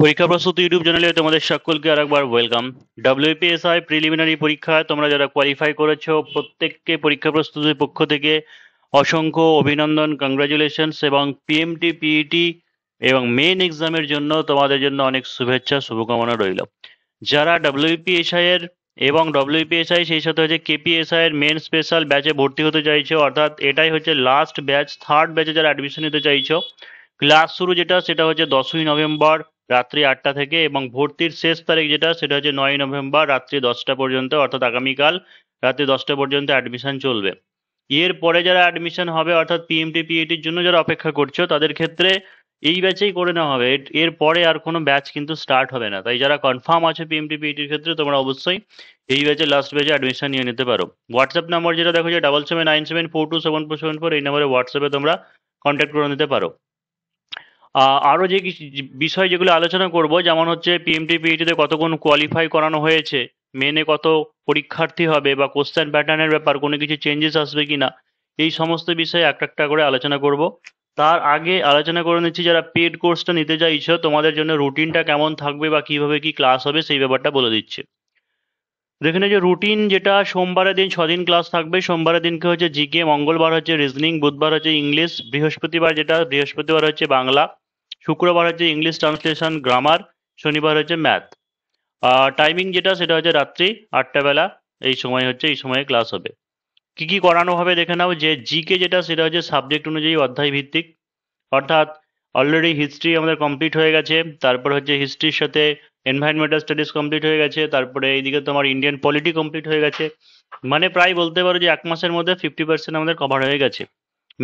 পরীক্ষা প্রস্তুতি ইউটিউব চ্যানেলে তোমাদের সকলকে আরেকবার ওয়েলকাম। ডব্লিউপিএসআই প্রিলিমিনারি পরীক্ষায় তোমরা যারা কোয়ালিফাই করেছো প্রত্যেককে পরীক্ষা প্রস্তুতির পক্ষ থেকে অসংখ্য অভিনন্দন, কংগ্রাচুলেশনস। এবং পিএমটি পিইটি এবং মেন এক্সামের জন্য তোমাদের জন্য অনেক শুভেচ্ছা, শুভকামনা রইল। যারা ডব্লিউপিএসআই এর এবং ডব্লিউপিএসআই সেই সাথে হচ্ছে কেপিএসআই এর মেন স্পেশাল ব্যাচে ভর্তি হতে চাইছো, অর্থাৎ এটাই হচ্ছে লাস্ট ব্যাচ, থার্ড ব্যাচে যারা অ্যাডমিশন নিতে চাইছো, ক্লাস শুরু যেটা সেটা হচ্ছে 10ই নভেম্বর রাত্রি 8টা থেকে, এবং ভর্তির শেষ তারিখ যেটা সেটা হচ্ছে 9ই নভেম্বর রাত্রি 10টা পর্যন্ত, অর্থাৎ আগামীকাল রাত্রি 10টা পর্যন্ত অ্যাডমিশন চলবে। এর পরে যারা অ্যাডমিশন হবে, অর্থাৎ পিএমটি পিইটির জন্য যারা অপেক্ষা করছো, তাদের ক্ষেত্রে এই ব্যাচেই করে নেওয়া হবে। এর পরে আর কোনো ব্যাচ কিন্তু স্টার্ট হবে না। তাই যারা কনফার্ম আছে পিএমটি পিইটির ক্ষেত্রে, তোমরা অবশ্যই এই ব্যাচে লাস্ট ব্যাচে অ্যাডমিশন নিয়ে নিতে পারো। হোয়াটসঅ্যাপ নাম্বার যেটা দেখো যে 7797427474, এই নাম্বারে হোয়াটসঅ্যাপে তোমরা কন্ট্যাক্ট করে নিতে পারো। আরও যে বিষয় যেগুলো আলোচনা করব, যেমন হচ্ছে পিএমটি পিইটিতে কতক্ষণ কোয়ালিফাই করানো হয়েছে, মেনে কত পরীক্ষার্থী হবে, বা কোশ্চেন প্যাটার্নের ব্যাপার কোনো কিছু চেঞ্জেস আসবে কিনা, এই সমস্ত বিষয়ে একটা একটা করে আলোচনা করব। তার আগে আলোচনা করে নিচ্ছি, যারা পেড কোর্সটা নিতে চাইছো তোমাদের জন্য রুটিনটা কেমন থাকবে বা কিভাবে কি ক্লাস হবে সেই ব্যাপারটা বলে দিচ্ছে। এখানে যে রুটিন, যেটা সোমবারের দিন 6 দিন ক্লাস থাকবে। সোমবারের দিনকে হচ্ছে জিকে, মঙ্গলবার হচ্ছে রিজনিং, বুধবার হচ্ছে ইংলিশ, বৃহস্পতিবার হচ্ছে বাংলা, শুক্রবার হচ্ছে ইংলিশ ট্রান্সলেশন, গ্রামার, শনিবার হচ্ছে ম্যাথ। টাইমিং যেটা সেটা হচ্ছে রাত্রি 8টা বেলা, এই সময়ে ক্লাস হবে। কি কি করানো হবে দেখে নাও। যে জিকে যেটা সেটা হচ্ছে সাবজেক্ট অনুযায়ী অধ্যায় ভিত্তিক, অর্থাৎ অলরেডি হিস্ট্রি আমাদের কমপ্লিট হয়ে গেছে, তারপর হচ্ছে হিস্ট্রির সাথে এনভায়রনমেন্টাল স্টাডিজ কমপ্লিট হয়ে গেছে, তারপরে এইদিকে তোমার ইন্ডিয়ান পলিটি কমপ্লিট হয়ে গেছে। মানে প্রায় বলতে পারো যে 1 মাসের মধ্যে 50% আমাদের কভার হয়ে গেছে।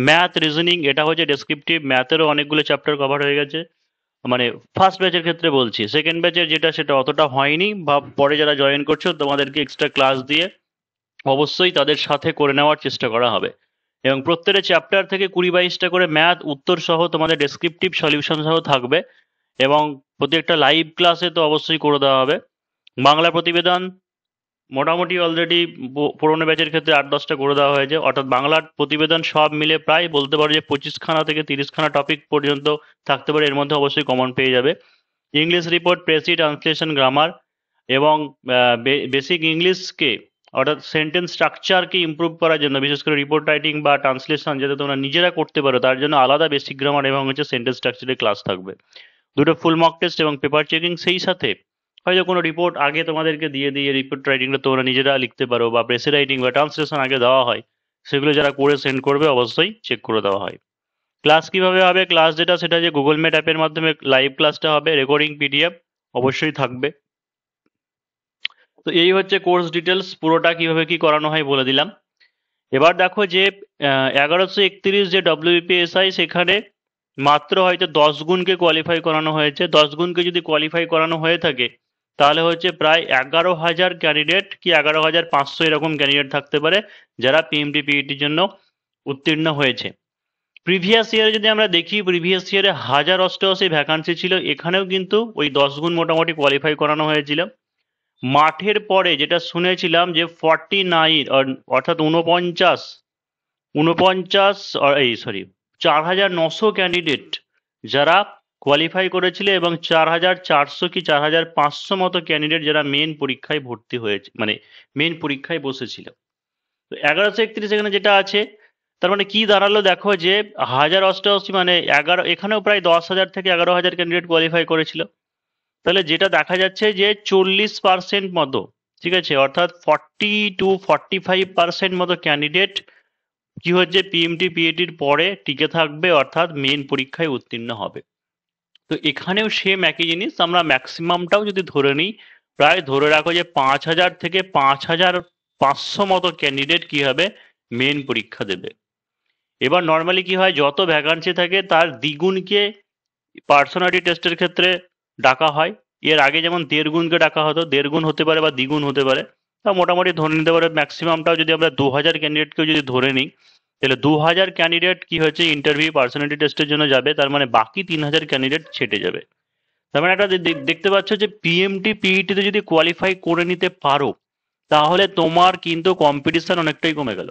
ম্যাথ, রিজনিং এটা হচ্ছে ডেসক্রিপটিভ, ম্যাথেরও অনেকগুলো চ্যাপ্টার কভার হয়ে গেছে। মানে ফার্স্ট ব্যাচের ক্ষেত্রে বলছি, সেকেন্ড ব্যাচের যেটা সেটা অতটা হয়নি, বা পরে যারা জয়েন করছো তোমাদেরকে এক্সট্রা ক্লাস দিয়ে অবশ্যই তাদের সাথে করে নেওয়ার চেষ্টা করা হবে। এবং প্রত্যেকটা চ্যাপ্টার থেকে 20-22টা করে ম্যাথ উত্তর সহ তোমাদের ডেসক্রিপটিভ সলিউশন সহ থাকবে। এবং প্রত্যেকটা লাইভ ক্লাসে তো অবশ্যই করে দেওয়া হবে। বাংলা প্রতিবেদন মোটামুটি অলরেডি পুরোনো ব্যাচের ক্ষেত্রে 8-10টা করে দেওয়া হয়েছে, অর্থাৎ বাংলার প্রতিবেদন সব মিলে প্রায় বলতে পারো যে 25খানা থেকে 30খানা টপিক পর্যন্ত থাকতে পারে, এর মধ্যে অবশ্যই কমন পেয়ে যাবে। English report, precis, translation, grammar এবং বেসিক ইংলিশকে, অর্থাৎ সেন্টেন্স স্ট্রাকচারকে ইমপ্রুভ করার জন্য, বিশেষ করে রিপোর্ট রাইটিং বা ট্রান্সলেশন যাতে তোমরা নিজেরা করতে পারো, তার জন্য আলাদা বেসিক গ্রামার এবং হচ্ছে সেন্টেন্স স্ট্রাকচারের ক্লাস থাকবে। দুটো ফুল মক টেস্ট এবং পেপার চেকিং, সেই সাথে হয়তো কোনো রিপোর্ট আগে তোমাদেরকে দিয়ে দিয়ে রিপোর্ট রাইটিংটা তোমরা নিজেরা লিখতে পারো, বা প্রেসি রাইটিং বা ট্রান্সলেশন আগে দেওয়া হয়, সেগুলো যারা করে সেন্ড করবে অবশ্যই চেক করে দেওয়া হয়। ক্লাস কিভাবে হবে? ক্লাস যেটা সেটা যে গুগল মিট অ্যাপের মাধ্যমে লাইভ ক্লাসটা হবে, রেকর্ডিং পিডিএফ অবশ্যই থাকবে। তো এই হচ্ছে কোর্স ডিটেলস, পুরোটা কিভাবে কি করানো হয় বলে দিলাম। এবার দেখো যে 1131 যে ডব্লিউপিএসআই, সেখানে মাত্র হয়তো 10 গুণকে কোয়ালিফাই করানো হয়েছে। 10 গুণকে যদি কোয়ালিফাই করানো হয়ে থাকে, তাহলে হচ্ছে প্রায় 11,000 ক্যান্ডিডেট কি 11,500 এরকম ক্যান্ডিডেট থাকতে পারে যারা পিএমটি পিইটির জন্য উত্তীর্ণ হয়েছে। প্রিভিয়াস ইয়ারে যদি আমরা দেখি, প্রিভিয়াস ইয়ারে 1088 ভ্যাকান্সি ছিল, এখানেও কিন্তু ওই 10 গুণ মোটামুটি কোয়ালিফাই করানো হয়েছিল। মাঠের পরে যেটা শুনেছিলাম যে 49, অর্থাৎ 4,900 ক্যান্ডিডেট যারা কোয়ালিফাই করেছিল, এবং 4,400 কি 4,500 মতো ক্যান্ডিডেট যারা মেন পরীক্ষায় ভর্তি হয়েছে, মানে মেন পরীক্ষায় বসেছিল। তো 1131 এখানে যেটা আছে, তার মানে কি দাঁড়ালো দেখো যে 1088 মানে 11, এখানেও প্রায় 10,000 থেকে 11,000 ক্যান্ডিডেট কোয়ালিফাই করেছিল। তাহলে যেটা দেখা যাচ্ছে যে 40% মতো, ঠিক আছে, অর্থাৎ 40 to 45% মতো ক্যান্ডিডেট কি হচ্ছে পিএমটি পিএটির পরে টিকে থাকবে, অর্থাৎ মেন পরীক্ষায় উত্তীর্ণ হবে। তো এখানেও সেম একই জিনিস, আমরা ম্যাক্সিমামটাও যদি ধরে নিই, প্রায় ধরে রাখো যে 5,000 থেকে 5,500 মতো ক্যান্ডিডেট কি হবে, মেন পরীক্ষা দেবে। এবার নর্মালি কি হয়, যত ভ্যাকান্সি থাকে তার দ্বিগুণকে পার্সোনালিটি টেস্টের ক্ষেত্রে ডাকা হয়। এর আগে যেমন 1.5 গুণকে ডাকা হতো, 1.5 গুণ হতে পারে বা দ্বিগুণ হতে পারে। তা মোটামুটি ধরে নিতে পারে ম্যাক্সিমামটাও যদি আমরা 2,000 ক্যান্ডিডেটকেও যদি ধরে নিই, তাহলে 2,000 ক্যান্ডিডেট কি হচ্ছে ইন্টারভিউ পার্সোনালিটি টেস্টের জন্য যাবে, তার মানে বাকি 3,000 ক্যান্ডিডেট ছেটে যাবে। তার মানে একটা দেখতে পাচ্ছ যে পিএমটি পিইটিতে যদি কোয়ালিফাই করে নিতে পারো, তাহলে তোমার কিন্তু কম্পিটিশন অনেকটাই কমে গেল।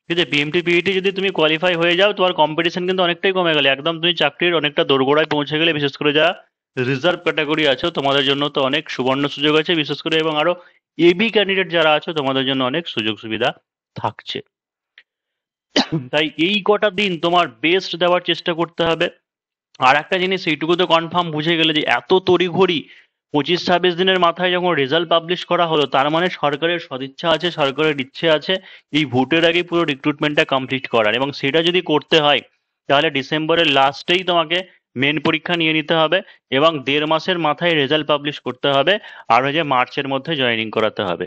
ঠিক আছে, পিএমটি পিইটি যদি তুমি কোয়ালিফাই হয়ে যাও, তোমার কম্পিটিশন কিন্তু অনেকটাই কমে গেলে, একদম তুমি চাকরির অনেকটা দোরগোড়ায় পৌঁছে গেলে, বিশেষ করে যারা রিজার্ভ ক্যাটাগরি আছো তোমাদের জন্য তো অনেক সুবর্ণ সুযোগ আছে বিশেষ করে, এবং আরো এবি ক্যান্ডিডেট যারা আছো তোমাদের জন্য অনেক সুযোগ সুবিধা থাকছে। তাই এই কটা দিন তোমার বেস্ট দেওয়ার চেষ্টা করতে হবে। আর একটা জিনিস এইটুকু তো কনফার্ম বুঝে গেলে যে এত তড়িঘড়ি 25-26 দিনের মাথায় যখন রেজাল্ট পাবলিশ করা হলো, তার মানে সরকারের সদিচ্ছা আছে, সরকারের ইচ্ছে আছে এই ভোটের আগে পুরো রিক্রুটমেন্টটা কমপ্লিট করার, এবং সেটা যদি করতে হয় তাহলে ডিসেম্বরের লাস্টেই তোমাকে মেন পরীক্ষা নিয়ে নিতে হবে এবং 1.5 মাসের মাথায় রেজাল্ট পাবলিশ করতে হবে, আর হচ্ছে মার্চের মধ্যে জয়েনিং করাতে হবে।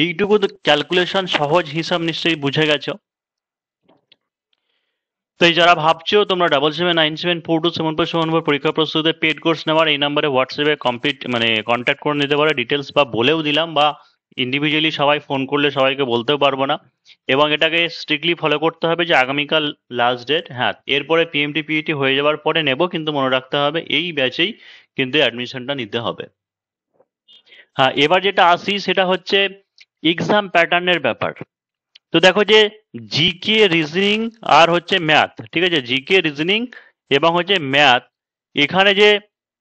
এইটুকু তো ক্যালকুলেশন, সহজ হিসাব নিশ্চয়ই বুঝে গেছো। তো এই যারা ভাবছো তোমরা 7797427474 পরীক্ষা প্রস্তুতিতে পেড কোর্স নেওয়ার, এই নাম্বারে হোয়াটসঅ্যাপে কমপ্লিট মানে কন্ট্যাক্ট করে নিতে পারো। ডিটেলস বা বলেও দিলাম, বা ইন্ডিভিজুয়ালি সবাই ফোন করলে সবাইকে বলতেও পারবো না। এবং এটাকে স্ট্রিক্টলি ফলো করতে হবে যে আগামীকাল লাস্ট ডেট। হ্যাঁ, এরপরে পিএমটি পিইটি হয়ে যাওয়ার পরে নেব, কিন্তু মনে রাখতে হবে এই ব্যাচেই কিন্তু অ্যাডমিশনটা নিতে হবে। হ্যাঁ, এবার যেটা আসি সেটা হচ্ছে এক্সাম প্যাটার্নের ব্যাপার। তো দেখো যে জিকে, রিজনিং আর হচ্ছে ম্যাথ, ঠিক আছে, জিকে, রিজনিং এবং হচ্ছে ম্যাথ, এখানে যে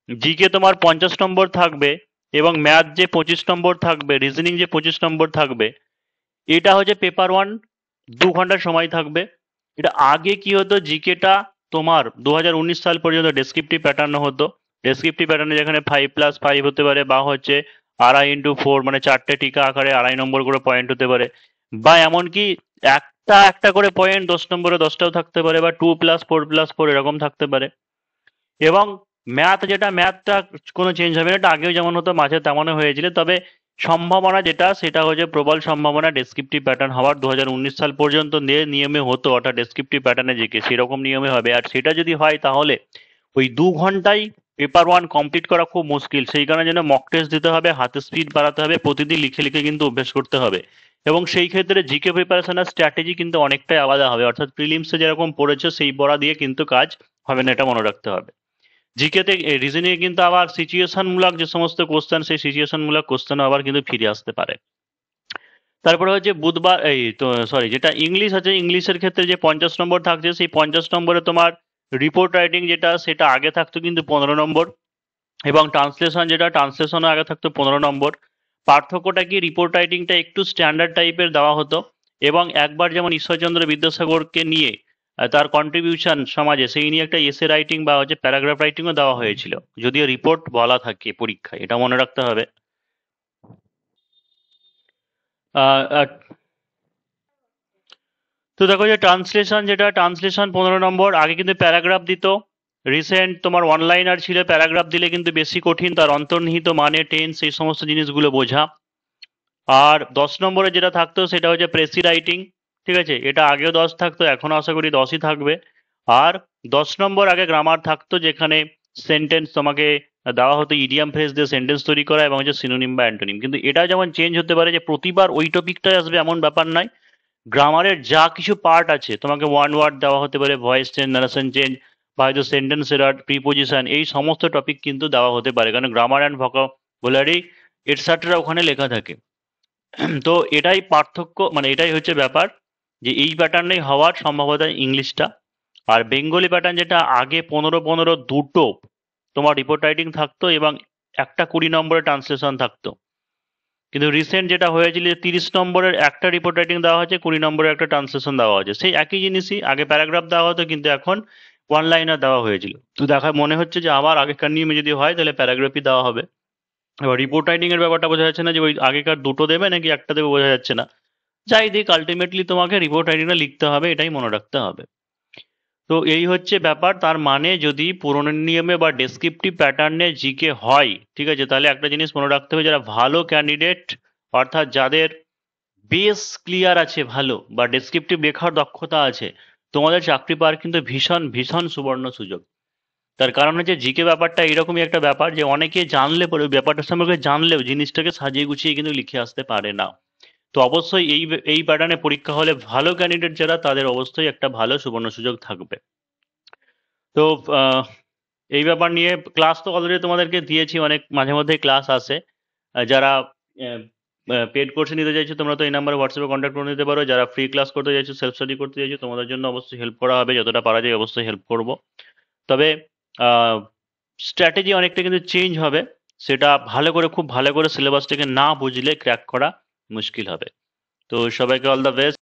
জিকে তোমার 50 নম্বর থাকবে এবং ম্যাথ যে 25 নম্বর থাকবে, রিজনিং যে 25 নম্বর থাকবে, এটা হচ্ছে পেপার ওয়ান, 2 ঘন্টার সময় থাকবে। এটা আগে কি হতো, জিকেটা তোমার 2019 সাল পর্যন্ত ডেসক্রিপটিভ প্যাটার্ন হতো। ডেসক্রিপটিভ প্যাটার্নে যেখানে 5+5 হতে পারে, বা হচ্ছে 2.5 x 4 মানে 4টে টিকা আকারে 2.5 নম্বর করে পয়েন্ট হতে পারে, বা এমনকি একটা একটা করে পয়েন্ট 10 নম্বরে 10টাও থাকতে পারে, বা 2+4+4 এরকম থাকতে পারে। এবং ম্যাথ, যেটা ম্যাথটা কোনো চেঞ্জ হবে না, এটা আগেও যেমন হতো মাঝে তেমনই হয়েছিল, তবে সম্ভাবনা যেটা সেটা হচ্ছে প্রবল সম্ভাবনা ডেসক্রিপটিভ প্যাটার্ন হওয়ার। 2019 সাল পর্যন্ত যে নিয়মে হতো অর্থাৎ ডেসক্রিপটিভ প্যাটার্নে জিকে, সেরকম নিয়মে হবে। আর সেটা যদি হয় তাহলে ওই 2 ঘন্টায় পেপার ওয়ান কমপ্লিট করা খুব মুশকিল। সেই কারণে যেন মক টেস্ট দিতে হবে, হাতে স্পিড বাড়াতে হবে, প্রতিদিন লিখে লিখে কিন্তু অভ্যেস করতে হবে। এবং সেই ক্ষেত্রে জিকে প্রিপারেশনের স্ট্র্যাটেজি কিন্তু অনেকটাই আলাদা হবে, অর্থাৎ প্রিলিমসে যেরকম পড়েছো সেই পড়া দিয়ে কিন্তু কাজ হবে না, এটা মনে রাখতে হবে। জিকেতে, রিজনিং কিন্তু আবার সিচুয়েশন মূলক যে সমস্ত কোশ্চেন, সেই সিচুয়েশন মূলক কোশ্চেন আবার কিন্তু ফিরে আসতে পারে। তারপরে হচ্ছে বুধবার, এই তো সরি, যেটা ইংলিশ আছে, ইংলিশের ক্ষেত্রে যে 50 নম্বর থাকছে, সেই 50 নম্বরে তোমার রিপোর্ট রাইটিং যেটা, সেটা আগে থাকতো কিন্তু 15 নম্বর, এবং ট্রান্সলেশন, যেটা ট্রান্সলেশনও আগে থাকতো 15 নম্বর। পার্থক্যটা কি, রিপোর্ট রাইটিংটা একটু স্ট্যান্ডার্ড টাইপের দেওয়া হতো, এবং একবার যেমন ঈশ্বরচন্দ্র বিদ্যাসাগরকে নিয়ে তার কন্ট্রিবিউশন সমাজে, সেই নিয়ে একটা এসে রাইটিং বা হচ্ছে প্যারাগ্রাফ রাইটিংও দেওয়া হয়েছিল, যদিও রিপোর্ট বলা থাকে পরীক্ষায়, এটা মনে রাখতে হবে। আহ, আহ, তো দেখো যে ট্রান্সলেশন, যেটা ট্রান্সলেশন 15 নম্বর, আগে কিন্তু প্যারাগ্রাফ দিত। রিসেন্ট তোমার অনলাইনার ছিল, প্যারাগ্রাফ দিলে কিন্তু বেশি কঠিন, তার অন্তর্নিহিত মানে, টেন্স, এই সমস্ত জিনিসগুলো বোঝা। আর 10 নম্বরে যেটা থাকতো সেটা হচ্ছে প্রেসি রাইটিং, ঠিক আছে, এটা আগেও 10 থাকতো, এখনো আশা করি 10ই থাকবে। আর 10 নম্বর আগে গ্রামার থাকতো, যেখানে সেন্টেন্স তোমাকে দেওয়া হতো ইডিয়াম ফ্রেজ দিয়ে সেন্টেন্স তৈরি করা, এবং হচ্ছে সিনোনিম বা অ্যান্টোনিম। কিন্তু এটা যেমন চেঞ্জ হতে পারে যে প্রতিবার ওই টপিকটাই আসবে এমন ব্যাপার নয়। গ্রামারের যা কিছু পার্ট আছে, তোমাকে ওয়ান ওয়ার্ড দেওয়া হতে পারে, ভয়েস চেঞ্জ, নারেশন চেঞ্জ, বা হয়তো সেন্টেন্স এরর, প্রিপোজিশন, এই সমস্ত টপিক কিন্তু দেওয়া হতে পারে, কারণ গ্রামার অ্যান্ড ভোকাবুলারি এটসেট্রা ওখানে লেখা থাকে। তো এটাই পার্থক্য, মানে এটাই হচ্ছে ব্যাপার, যে এই প্যাটার্নেই হওয়ার সম্ভাবনা ইংলিশটা। আর বেঙ্গলি প্যাটার্ন, যেটা আগে 15-15 দুটো তোমার রিপোর্ট রাইটিং থাকতো, এবং একটা 20 নম্বরের ট্রান্সলেশন থাকতো। কিন্তু রিসেন্ট যেটা হয়েছিল, 30 নম্বরের একটা রিপোর্ট রাইটিং দেওয়া হয়েছে, 20 নম্বরের একটা ট্রান্সলেশন দেওয়া হয়েছে। সেই একই জিনিসই, আগে প্যারাগ্রাফ দেওয়া হতো কিন্তু এখন ওয়ান লাইনার দেওয়া হয়েছিল। তো দেখা মনে হচ্ছে যে আবার আগেকার নিয়মে যদি হয় তাহলে প্যারাগ্রাফই দেওয়া হবে। এবার রিপোর্ট রাইটিং এর ব্যাপারটা বোঝা যাচ্ছে না যে ওই আগেকার দুটো দেবে নাকি একটা দেবে, বোঝা যাচ্ছে না। যাই দিক, আলটিমেটলি তোমাকে রিপোর্ট রাইটিংটা লিখতে হবে, এটাই মনে রাখতে হবে। তো এই হচ্ছে ব্যাপার। তার মানে যদি পুরনো নিয়মে বা ডেসক্রিপটিভ প্যাটার্নে জিকে হয়, ঠিক আছে, তাহলে একটা জিনিস মনে রাখতে হবে, যারা ভালো ক্যান্ডিডেট, অর্থাৎ যাদের বেস ক্লিয়ার আছে ভালো, বা ডেসক্রিপটিভ লেখার দক্ষতা আছে, তোমাদের চাকরি পাওয়ার কিন্তু ভীষণ ভীষণ সুবর্ণ সুযোগ। তার কারণ হচ্ছে জিকে ব্যাপারটা এরকমই একটা ব্যাপার যে অনেকে জানলে পরে, ওই ব্যাপারটা সম্পর্কে জানলেও জিনিসটাকে সাজিয়ে গুছিয়ে কিন্তু লিখে আসতে পারে না। তো অবশ্যই এই প্যাটার্নে পরীক্ষা হলে ভালো ক্যান্ডিডেট যারা, তাদের অবশ্যই একটা ভালো সুবর্ণ সুযোগ থাকবে। তো আহ, এই ব্যাপার নিয়ে ক্লাস তো অলরেডি তোমাদেরকে দিয়েছি, অনেক মাঝে মধ্যে ক্লাস আসে। যারা পেড কোর্সে নিতে চাইছো তোমরা তো এই নাম্বারে হোয়াটসঅ্যাপে কন্ট্যাক্ট করে নিতে পারো। যারা ফ্রি ক্লাস করতে চাইছো, সেলফ স্টাডি করতে চাইছো, তোমাদের জন্য অবশ্যই হেল্প করা হবে, যতটা পারা যায় অবশ্যই হেল্প করব। তবে স্ট্র্যাটেজি অনেকটা কিন্তু চেঞ্জ হবে। সেটা ভালো করে, খুব ভালো করে সিলেবাসটাকে না বুঝলে ক্র্যাক করা মুশকিল হবে। তো সবাইকে অল দ্য বেস্ট।